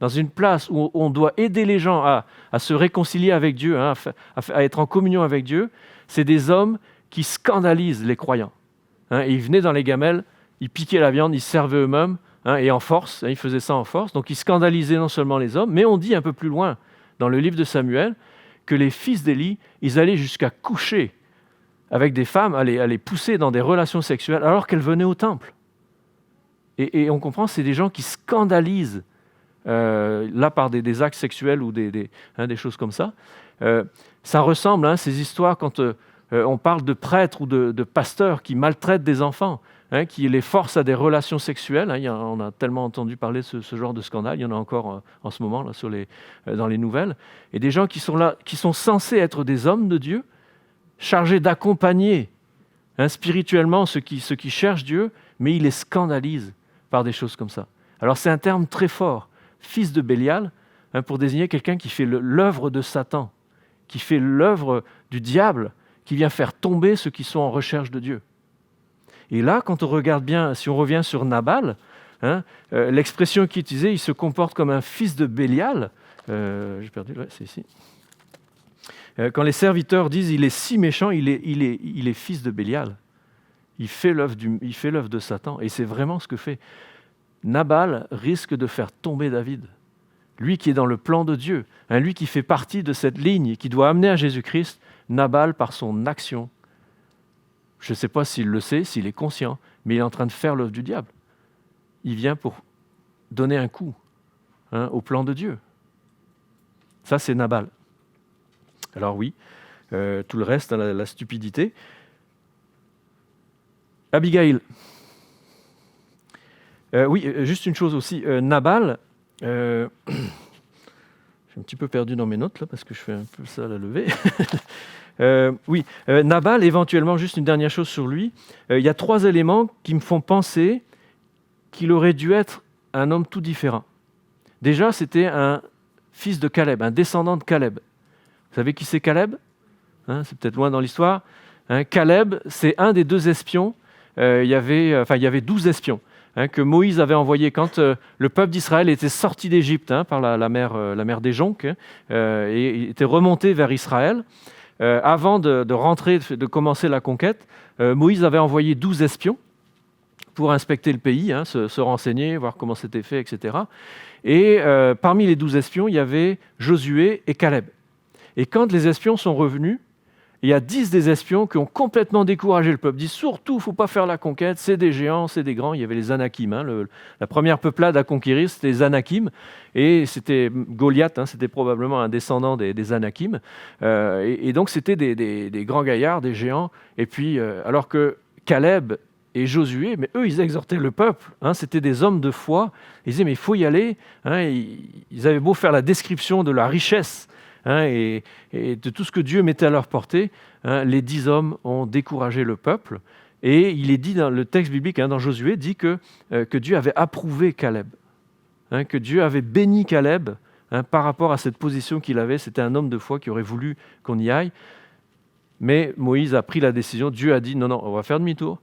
[SPEAKER 1] dans une place où on doit aider les gens à se réconcilier avec Dieu, à être en communion avec Dieu, c'est des hommes qui scandalisent les croyants. Et ils venaient dans les gamelles, ils piquaient la viande, ils servaient eux-mêmes, et en force, ils faisaient ça en force. Donc ils scandalisaient non seulement les hommes, mais on dit un peu plus loin, dans le livre de Samuel, que les fils d'Élie, ils allaient jusqu'à coucher avec des femmes, à les pousser dans des relations sexuelles, alors qu'elles venaient au temple. Et on comprend, c'est des gens qui scandalisent, là par des actes sexuels ou des choses comme ça. Ça ressemble, ces histoires, quand on parle de prêtres ou de pasteurs qui maltraitent des enfants, qui les forcent à des relations sexuelles. On a tellement entendu parler de ce genre de scandale. Il y en a encore en ce moment là, dans les nouvelles. Et des gens qui sont là, qui sont censés être des hommes de Dieu, chargés d'accompagner spirituellement ceux qui cherchent Dieu, mais ils les scandalisent par des choses comme ça. Alors c'est un terme très fort, fils de Bélial, pour désigner quelqu'un qui fait l'œuvre de Satan, qui fait l'œuvre du diable, qui vient faire tomber ceux qui sont en recherche de Dieu. Et là, quand on regarde bien, si on revient sur Nabal, l'expression qui est utilisée, il se comporte comme un fils de Bélial. J'ai perdu, c'est ici. Quand les serviteurs disent il est si méchant, il est fils de Bélial. Il fait l'œuvre de Satan. Et c'est vraiment ce que fait. Nabal risque de faire tomber David. Lui qui est dans le plan de Dieu, lui qui fait partie de cette ligne, qui doit amener à Jésus-Christ, Nabal, par son action, je ne sais pas s'il le sait, s'il est conscient, mais il est en train de faire l'œuvre du diable. Il vient pour donner un coup au plan de Dieu. Ça, c'est Nabal. Alors oui, tout le reste, la stupidité. Abigail. Oui, juste une chose aussi. Nabal, je suis un petit peu perdu dans mes notes, là, parce que je fais un peu ça à la levée. Nabal, éventuellement, juste une dernière chose sur lui. Il y a 3 éléments qui me font penser qu'il aurait dû être un homme tout différent. Déjà, c'était un fils de Caleb, un descendant de Caleb. Vous savez qui c'est Caleb ? C'est peut-être loin dans l'histoire. Caleb, c'est un des 2 espions. Il y avait 12 espions que Moïse avait envoyés quand le peuple d'Israël était sorti d'Égypte par la mer des Jonques et était remonté vers Israël. Avant de rentrer, de commencer la conquête, Moïse avait envoyé 12 espions pour inspecter le pays, se renseigner, voir comment c'était fait, etc. Et parmi les 12 espions, il y avait Josué et Caleb. Et quand les espions sont revenus, il y a 10 des espions qui ont complètement découragé le peuple. Ils disent surtout, il ne faut pas faire la conquête, c'est des géants, c'est des grands. Il y avait les Anakim. La première peuplade à conquérir, c'était les Anakim. Et c'était Goliath, c'était probablement un descendant des Anakim. Et donc, c'était des grands gaillards, des géants. Et puis, alors que Caleb et Josué, mais eux, ils exhortaient le peuple. C'était des hommes de foi. Ils disaient, mais il faut y aller. Ils avaient beau faire la description de la richesse, et de tout ce que Dieu mettait à leur portée, les 10 hommes ont découragé le peuple. Et il est dit dans le texte biblique, dans Josué, dit que Dieu avait approuvé Caleb, que Dieu avait béni Caleb par rapport à cette position qu'il avait. C'était un homme de foi qui aurait voulu qu'on y aille. Mais Moïse a pris la décision, Dieu a dit non, on va faire demi-tour.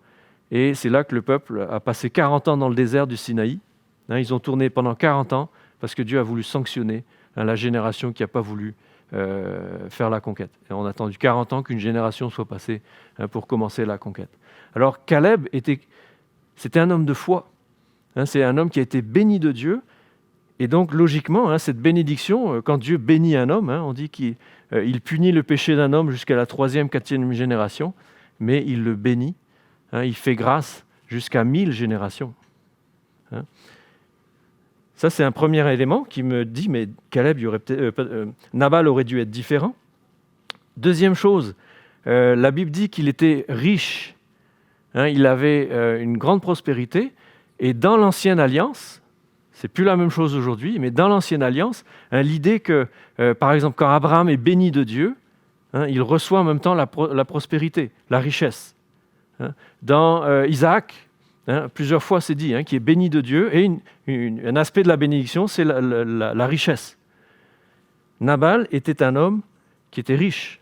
[SPEAKER 1] Et c'est là que le peuple a passé 40 ans dans le désert du Sinaï. Ils ont tourné pendant 40 ans parce que Dieu a voulu sanctionner la génération qui n'a pas voulu faire la conquête. Et on a attendu 40 ans qu'une génération soit passée pour commencer la conquête. Alors Caleb c'était un homme de foi. C'est un homme qui a été béni de Dieu Et donc, logiquement, cette bénédiction, quand Dieu bénit un homme, on dit qu'il punit le péché d'un homme jusqu'à la 3e, 4e génération, mais il le bénit, il fait grâce jusqu'à 1000 générations. Ça, c'est un premier élément qui me dit, mais Caleb, Nabal aurait dû être différent. Deuxième chose, la Bible dit qu'il était riche, il avait une grande prospérité, et dans l'Ancienne Alliance, c'est plus la même chose aujourd'hui, mais dans l'Ancienne Alliance, l'idée que, par exemple, quand Abraham est béni de Dieu, il reçoit en même temps la prospérité, la richesse. Dans Isaac, plusieurs fois c'est dit, qui est béni de Dieu, et un aspect de la bénédiction, c'est la richesse. Nabal était un homme qui était riche.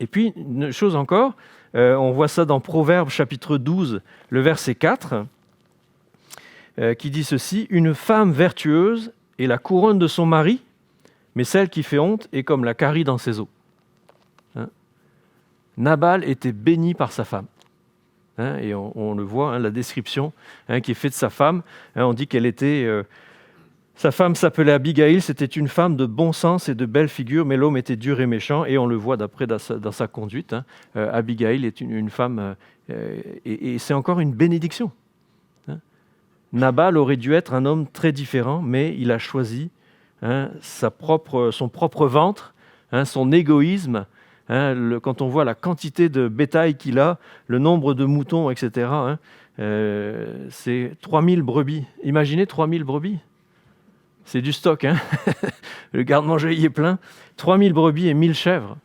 [SPEAKER 1] Et puis, une chose encore, on voit ça dans Proverbes chapitre 12, le verset 4, qui dit ceci, « Une femme vertueuse est la couronne de son mari, mais celle qui fait honte est comme la carie dans ses os. » Nabal était béni par sa femme. Et on le voit, la description qui est faite de sa femme. On dit qu'elle était... sa femme s'appelait Abigail, c'était une femme de bon sens et de belle figure, mais l'homme était dur et méchant, et on le voit d'après dans sa conduite. Abigail est une femme... et c'est encore une bénédiction. Nabal aurait dû être un homme très différent, mais il a choisi son propre ventre, son égoïsme. Quand on voit la quantité de bétail qu'il a, le nombre de moutons, etc., c'est 3000 brebis. Imaginez 3000 brebis. C'est du stock. Le garde-manger y est plein. 3000 brebis et 1000 chèvres.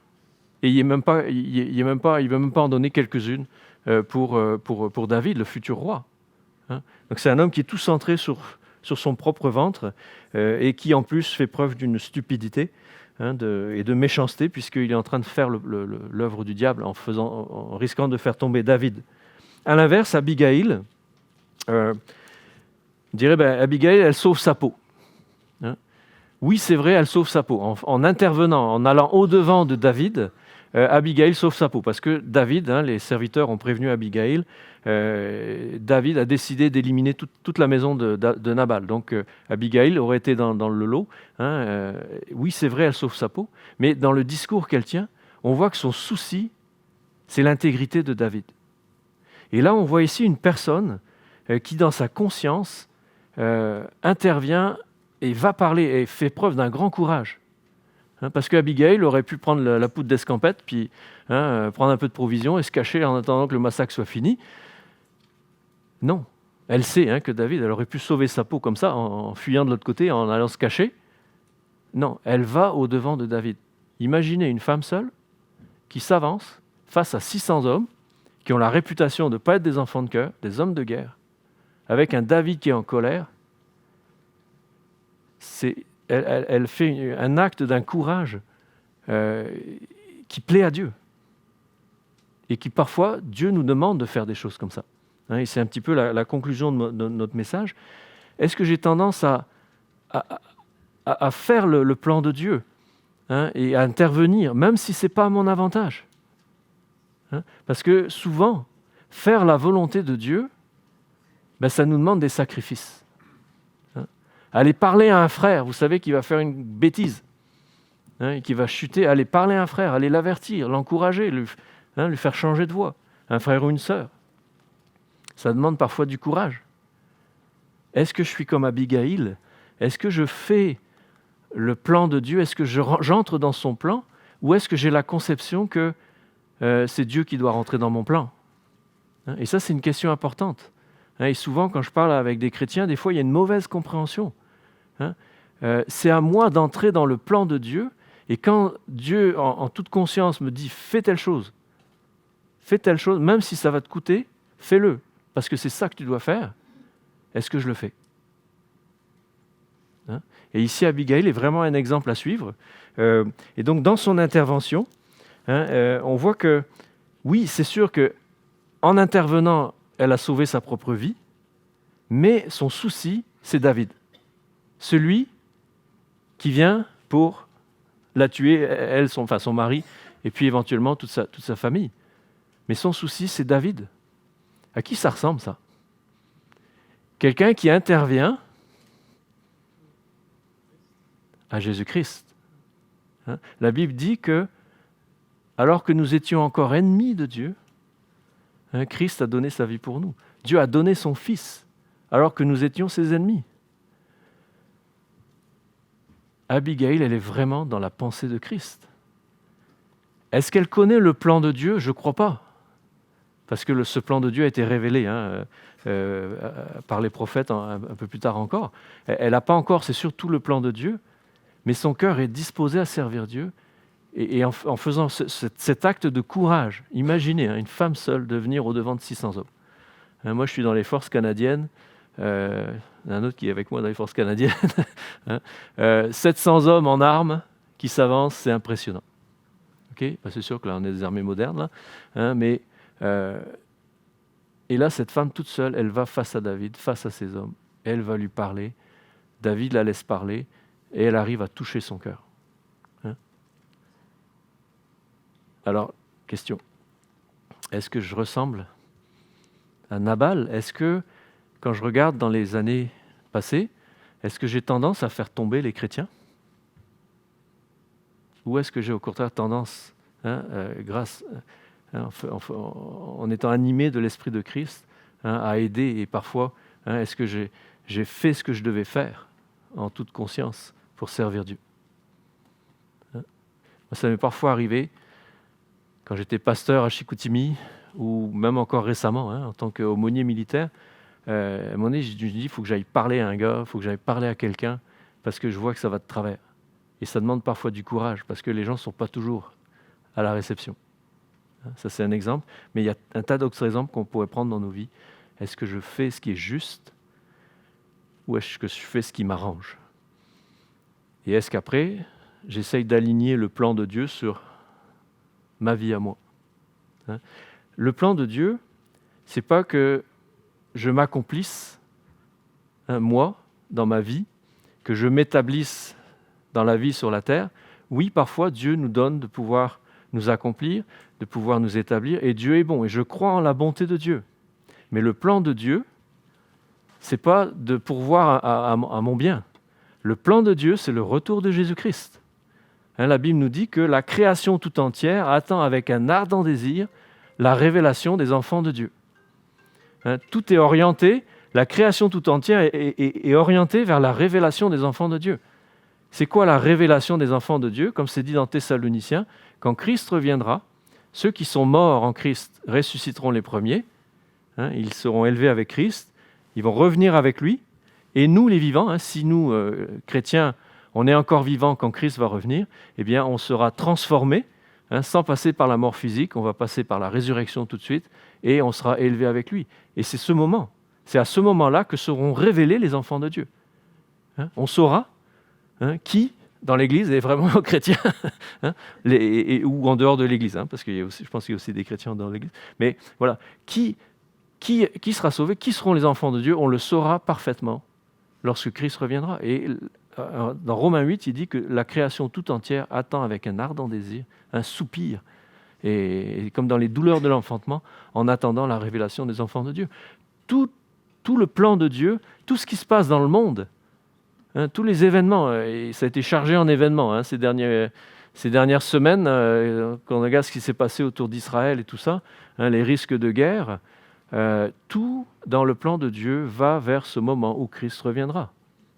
[SPEAKER 1] Et il ne veut même pas en donner quelques-unes pour David, le futur roi. Donc c'est un homme qui est tout centré sur son propre ventre et qui en plus fait preuve d'une stupidité et de méchanceté puisqu'il est en train de faire l'œuvre du diable en risquant de faire tomber David. À l'inverse, Abigail, Abigail, elle sauve sa peau. Oui, c'est vrai, elle sauve sa peau. En intervenant, en allant au-devant de David, Abigail sauve sa peau. Parce que David, les serviteurs ont prévenu Abigail, David a décidé d'éliminer toute la maison de Nabal. Donc Abigail aurait été dans le lot. Oui, c'est vrai, elle sauve sa peau. Mais dans le discours qu'elle tient, on voit que son souci, c'est l'intégrité de David. Et là, on voit ici une personne qui, dans sa conscience, intervient et va parler et fait preuve d'un grand courage. Parce qu'Abigail aurait pu prendre la poudre d'escampette, puis prendre un peu de provisions et se cacher en attendant que le massacre soit fini. Non, elle sait que David, elle aurait pu sauver sa peau comme ça, en fuyant de l'autre côté, en allant se cacher. Non, elle va au-devant de David. Imaginez une femme seule qui s'avance face à 600 hommes qui ont la réputation de ne pas être des enfants de cœur, des hommes de guerre, avec un David qui est en colère. Elle fait un acte d'un courage qui plaît à Dieu. Et qui parfois, Dieu nous demande de faire des choses comme ça. Et c'est un petit peu la conclusion de notre message. Est-ce que j'ai tendance à faire le plan de Dieu et à intervenir, même si ce n'est pas à mon avantage? Parce que souvent, faire la volonté de Dieu, ça nous demande des sacrifices. Aller parler à un frère, vous savez qu'il va faire une bêtise, qui va chuter, aller parler à un frère, aller l'avertir, l'encourager, lui faire changer de voie, un frère ou une sœur. Ça demande parfois du courage. Est-ce que je suis comme Abigail? Est-ce que je fais le plan de Dieu? Est-ce que j'entre dans son plan? Ou est-ce que j'ai la conception que c'est Dieu qui doit rentrer dans mon plan? Et ça, c'est une question importante. Et souvent, quand je parle avec des chrétiens, des fois, il y a une mauvaise compréhension. C'est à moi d'entrer dans le plan de Dieu, et quand Dieu, en toute conscience, me dit « fais telle chose », même si ça va te coûter, fais-le, parce que c'est ça que tu dois faire. Est-ce que je le fais? Et ici, Abigail est vraiment un exemple à suivre. Et donc, dans son intervention, on voit que, oui, c'est sûr qu'en intervenant, elle a sauvé sa propre vie, mais son souci, c'est David. Celui qui vient pour la tuer, elle, son mari, et puis éventuellement toute sa famille. Mais son souci, c'est David. À qui ça ressemble, ça? Quelqu'un qui intervient à Jésus-Christ. La Bible dit que, alors que nous étions encore ennemis de Dieu, Christ a donné sa vie pour nous. Dieu a donné son Fils, alors que nous étions ses ennemis. Abigail, elle est vraiment dans la pensée de Christ. Est-ce qu'elle connaît le plan de Dieu ? Je ne crois pas. Parce que ce plan de Dieu a été révélé par les prophètes un peu plus tard encore. Elle n'a pas encore, c'est surtout le plan de Dieu, mais son cœur est disposé à servir Dieu. Et en faisant cet acte de courage, imaginez une femme seule devenir au-devant de 600 hommes. Moi, je suis dans les forces canadiennes. Il y en a un autre qui est avec moi dans les forces canadiennes. 700 hommes en armes qui s'avancent, c'est impressionnant. Okay, c'est sûr que là, on est des armées modernes, mais et là, cette femme toute seule, elle va face à David, face à ses hommes. Elle va lui parler. David la laisse parler et elle arrive à toucher son cœur. Alors, question. Est-ce que je ressemble à Nabal ? Est-ce que, quand je regarde dans les années passées, est-ce que j'ai tendance à faire tomber les chrétiens ? Ou est-ce que j'ai au contraire tendance, en étant animé de l'Esprit de Christ, à aider et parfois, est-ce que j'ai fait ce que je devais faire en toute conscience pour servir Dieu ? Ça m'est parfois arrivé, quand j'étais pasteur à Chicoutimi, ou même encore récemment, en tant qu'aumônier militaire, à un moment donné, je me dis, il faut que j'aille parler à un gars, il faut que j'aille parler à quelqu'un, parce que je vois que ça va de travers. Et ça demande parfois du courage, parce que les gens ne sont pas toujours à la réception. Ça, c'est un exemple. Mais il y a un tas d'autres exemples qu'on pourrait prendre dans nos vies. Est-ce que je fais ce qui est juste, ou est-ce que je fais ce qui m'arrange ? Et est-ce qu'après, j'essaye d'aligner le plan de Dieu sur ma vie à moi ? Le plan de Dieu, c'est pas que je m'accomplisse, moi, dans ma vie, que je m'établisse dans la vie sur la terre. Oui, parfois, Dieu nous donne de pouvoir nous accomplir, de pouvoir nous établir, et Dieu est bon, et je crois en la bonté de Dieu. Mais le plan de Dieu, c'est pas de pourvoir à mon bien. Le plan de Dieu, c'est le retour de Jésus-Christ. La Bible nous dit que la création tout entière attend avec un ardent désir la révélation des enfants de Dieu. Tout est orienté, la création tout entière est orientée vers la révélation des enfants de Dieu. C'est quoi la révélation des enfants de Dieu ? Comme c'est dit dans Thessaloniciens, quand Christ reviendra, ceux qui sont morts en Christ ressusciteront les premiers, ils seront élevés avec Christ, ils vont revenir avec lui, et nous les vivants, si nous, chrétiens, on est encore vivants quand Christ va revenir, eh bien on sera transformés, sans passer par la mort physique, on va passer par la résurrection tout de suite, et on sera élevés avec lui. Et c'est à ce moment-là que seront révélés les enfants de Dieu. On saura qui, dans l'Église, est vraiment chrétien, ou en dehors de l'Église, parce que je pense qu'il y a aussi des chrétiens en dehors de l'Église. Mais voilà, qui sera sauvé, qui seront les enfants de Dieu, on le saura parfaitement lorsque Christ reviendra. Et dans Romains 8, il dit que la création tout entière attend avec un ardent désir, un soupir, et comme dans les douleurs de l'enfantement, en attendant la révélation des enfants de Dieu. Tout le plan de Dieu, tout ce qui se passe dans le monde, tous les événements, et ça a été chargé en événements ces dernières semaines, quand on regarde ce qui s'est passé autour d'Israël et tout ça, les risques de guerre, tout dans le plan de Dieu va vers ce moment où Christ reviendra.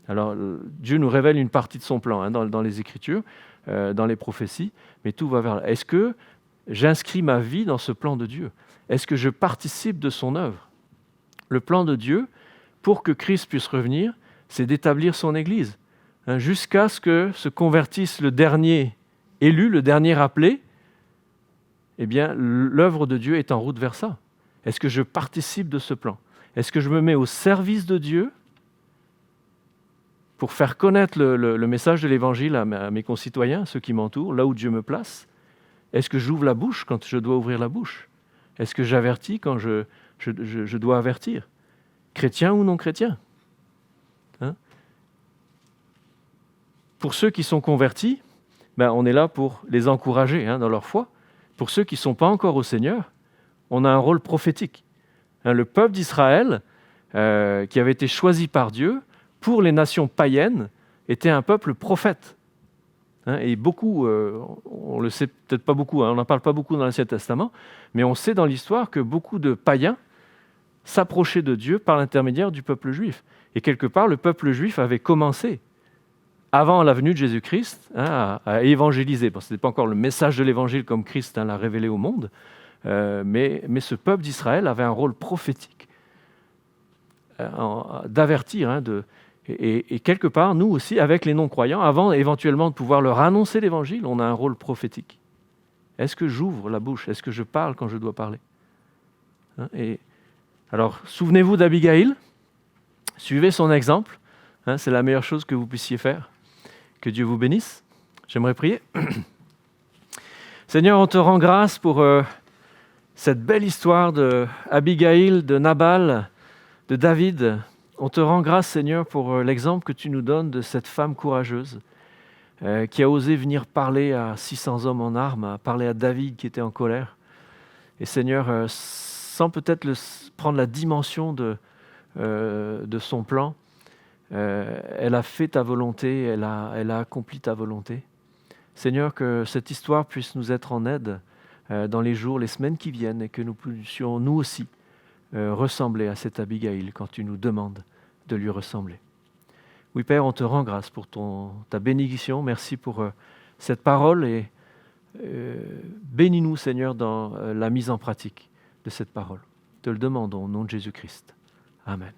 [SPEAKER 1] Alors, Dieu nous révèle une partie de son plan dans les Écritures, dans les prophéties, mais tout va vers là. Est-ce que j'inscris ma vie dans ce plan de Dieu ? Est-ce que je participe de son œuvre ? Le plan de Dieu, pour que Christ puisse revenir, c'est d'établir son Église, jusqu'à ce que se convertisse le dernier élu, le dernier appelé. Eh bien, l'œuvre de Dieu est en route vers ça. Est-ce que je participe de ce plan ? Est-ce que je me mets au service de Dieu pour faire connaître le message de l'Évangile à mes concitoyens, ceux qui m'entourent, là où Dieu me place ? Est-ce que j'ouvre la bouche quand je dois ouvrir la bouche ? Est-ce que j'avertis quand je dois avertir ? Chrétien ou non chrétien ? Pour ceux qui sont convertis, on est là pour les encourager dans leur foi. Pour ceux qui ne sont pas encore au Seigneur, on a un rôle prophétique. Le peuple d'Israël, qui avait été choisi par Dieu, pour les nations païennes, était un peuple prophète. Et beaucoup, on le sait peut-être pas beaucoup, on n'en parle pas beaucoup dans l'Ancien Testament, mais on sait dans l'histoire que beaucoup de païens s'approchaient de Dieu par l'intermédiaire du peuple juif. Et quelque part, le peuple juif avait commencé, avant la venue de Jésus-Christ, à évangéliser. Bon, ce n'était pas encore le message de l'évangile comme Christ l'a révélé au monde, mais ce peuple d'Israël avait un rôle prophétique d'avertir, et quelque part, nous aussi, avec les non-croyants, avant éventuellement de pouvoir leur annoncer l'évangile, on a un rôle prophétique. Est-ce que j'ouvre la bouche? Est-ce que je parle quand je dois parler? Et alors, souvenez-vous d'Abigaïl, suivez son exemple, c'est la meilleure chose que vous puissiez faire. Que Dieu vous bénisse. J'aimerais prier. Seigneur, on te rend grâce pour cette belle histoire de Abigaïl, de Nabal, de David. On te rend grâce, Seigneur, pour l'exemple que tu nous donnes de cette femme courageuse qui a osé venir parler à 600 hommes en armes, parler à David qui était en colère. Et Seigneur, sans peut-être prendre la dimension de son plan, elle a fait ta volonté, elle a accompli ta volonté. Seigneur, que cette histoire puisse nous être en aide dans les jours, les semaines qui viennent, et que nous puissions nous aussi ressembler à cette Abigaïl quand tu nous demandes de lui ressembler. Oui, Père, on te rend grâce pour ta bénédiction. Merci pour cette parole et bénis-nous, Seigneur, dans la mise en pratique de cette parole. Te le demandons au nom de Jésus-Christ. Amen.